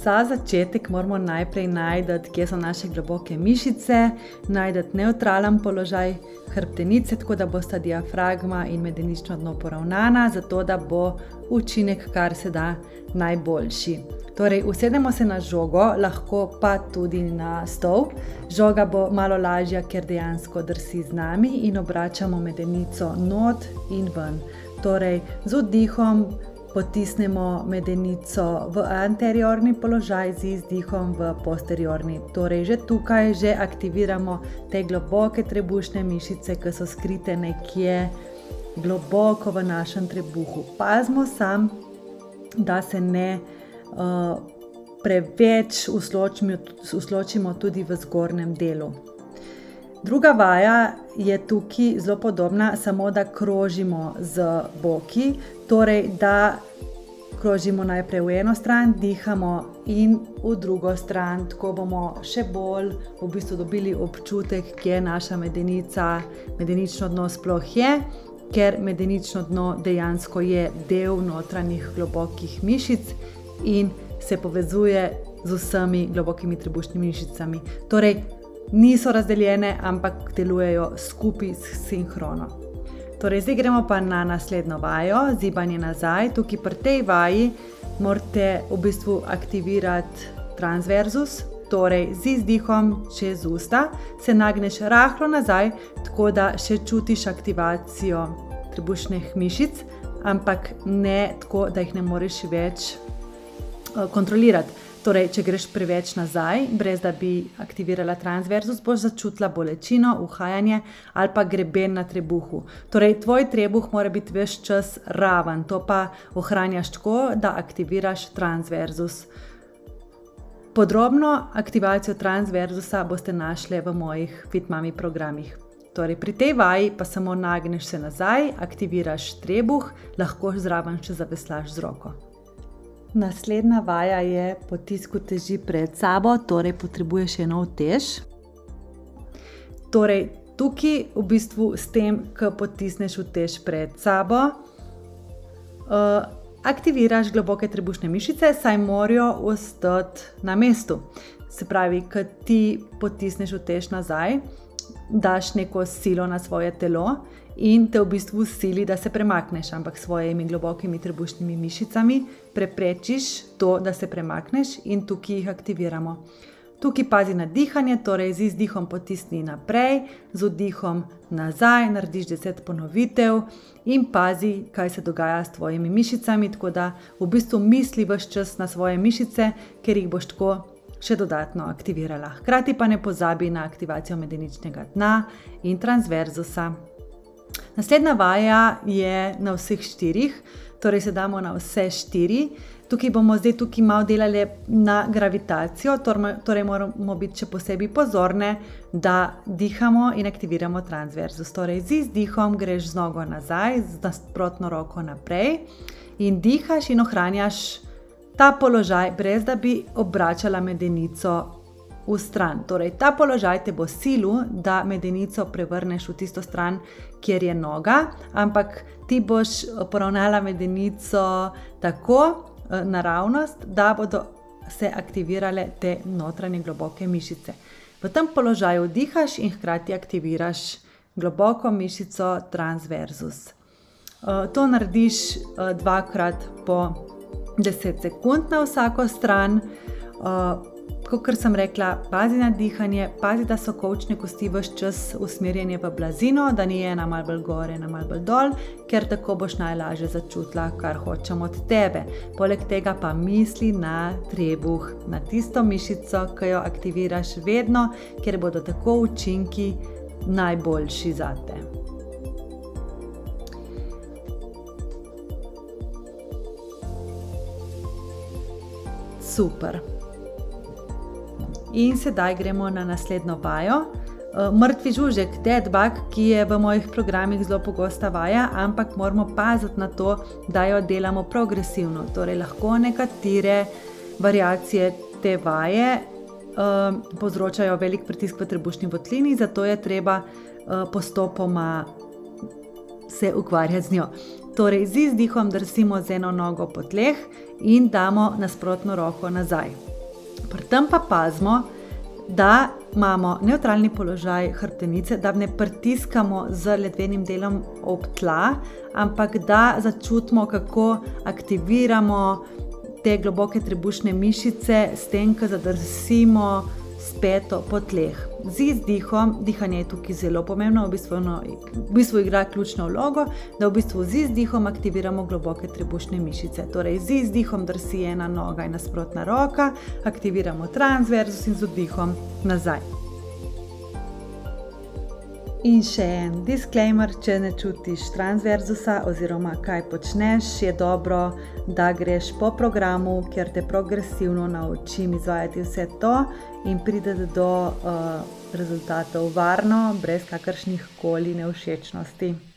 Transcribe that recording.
Za začetek moramo najprej najti, kje so naše globoke mišice, najti nevtralen položaj hrbtenice, tako da bosta diafragma in medenično dno poravnana, zato da bo učinek kar se da najboljši. Torej, usedemo se na žogo, lahko pa tudi na stol. Žoga bo malo lažja, ker dejansko drsi z nami in obračamo medenico not in ven. Torej, z vdihom potisnemo medenico v anteriorni položaj, z izdihom v posteriorni. Torej, že tukaj že aktiviramo te globoke trebušne mišice, ki so skrite nekje globoko v našem trebuhu. Pazimo samo, da se ne preveč usločimo tudi v zgornjem delu. Druga vaja je tukaj zelo podobna, samo da krožimo z boki, torej da krožimo najprej v eno stran, dihamo in v drugo stran, tako bomo še bolj v bistvu dobili občutek, kje naša medenica, medenično dno sploh je, ker medenično dno dejansko je del notranjih globokih mišic in se povezuje z vsemi globokimi trebušnimi mišicami. Torej, niso razdeljene, ampak delujejo skupaj sinhrono. Torej, zdaj gremo pa na naslednjo vajo, zibanje nazaj. Tukaj pri tej vaji morate v bistvu aktivirati transverzus, torej z izdihom čez usta se nagneš rahlo nazaj, tako da še čutiš aktivacijo trebušnih mišic, ampak ne tako, da jih ne moreš več kontrolirati. Torej, če greš preveč nazaj, brez da bi aktivirala transverzus, boš začutila bolečino, uhajanje ali pa greben na trebuhu. Torej, tvoj trebuh mora biti ves čas raven, to pa ohranjaš tako, da aktiviraš transverzus. Podrobno aktivacijo transverzusa boste našli v mojih Fit Mami programih. Torej, pri tej vaji pa samo nagneš se nazaj, aktiviraš trebuh, lahko zraven še zaveslaš z roko. Naslednja vaja je potisk uteži pred sabo, torej potrebuješ eno utež. Torej, tukaj v bistvu s tem, ko potisneš utež pred sabo, aktiviraš globoke trebušne mišice, saj morajo ostati na mestu. Se pravi, ko ti potisneš utež nazaj, daš neko silo na svoje telo in te v bistvu sili, da se premakneš, ampak s svojimi globokimi trebušnimi mišicami preprečiš to, da se premakneš in tukaj jih aktiviramo. Tukaj pazi na dihanje, torej z izdihom potisni naprej, z vdihom nazaj, narediš 10 ponovitev in pazi, kaj se dogaja s tvojimi mišicami, tako da v bistvu misli ves čas na svoje mišice, ker jih boš tako še dodatno aktivirala. Hkrati pa ne pozabi na aktivacijo medeničnega dna in transverzusa. Naslednja vaja je na vseh 4, torej se damo na vse 4. Tukaj bomo zdaj malo delali na gravitacijo, torej moramo biti še posebej pozorne, da dihamo in aktiviramo transverzus. Torej z izdihom greš z nogo nazaj, z nasprotno roko naprej in dihaš in ohranjaš ta položaj, brez da bi obračala medenico v stran. Torej, ta položaj te bo silil, da medenico prevrneš v tisto stran, kjer je noga, ampak ti boš poravnala medenico tako naravnost, da bodo se aktivirale te notranje globoke mišice. V tem položaju dihaš in hkrati aktiviraš globoko mišico transverzus. To narediš dvakrat po 10 sekund na vsako stran. Kakor sem rekla, pazi na dihanje, pazi, da so kolčne kosti ves čas usmerjene v blazino, da ni ena malo bolj gor, ena malo bolj dol, ker tako boš najlažje začutila, kar hočem od tebe. Poleg tega pa misli na trebuh, na tisto mišico, ki jo aktiviraš vedno, ker bodo tako učinki najboljši zate. Super. In sedaj gremo na naslednjo vajo. Mrtvi žužek, dead bug, ki je v mojih programih zelo pogosta vaja, ampak moramo paziti na to, da jo delamo progresivno. Torej, lahko nekatere variacije te vaje povzročajo velik pritisk v trebušni votlini, zato je treba postopoma se ukvarjati z njo. Torej, z izdihom drsimo z eno nogo po tleh in damo nasprotno roko nazaj. Pri tem pa pazimo, da imamo nevtralni položaj hrbtenice, da ne pritiskamo z ledvenim delom ob tla, ampak da začutimo, kako aktiviramo te globoke trebušne mišice s tem, ko zadrsimo s peto po tleh. Z izdihom, dihanje je tukaj zelo pomembno, v bistvu igra ključno vlogo, da v bistvu z izdihom aktiviramo globoke trebušne mišice. Torej z izdihom drsi ena noga in nasprotna roka, aktiviramo transverzus in z vdihom nazaj. In še en disclaimer, če ne čutiš transverzusa oziroma kaj počneš, je dobro, da greš po programu, kjer te progresivno naučim izvajati vse to in prideti do rezultatov varno, brez kakršnih koli nevšečnosti.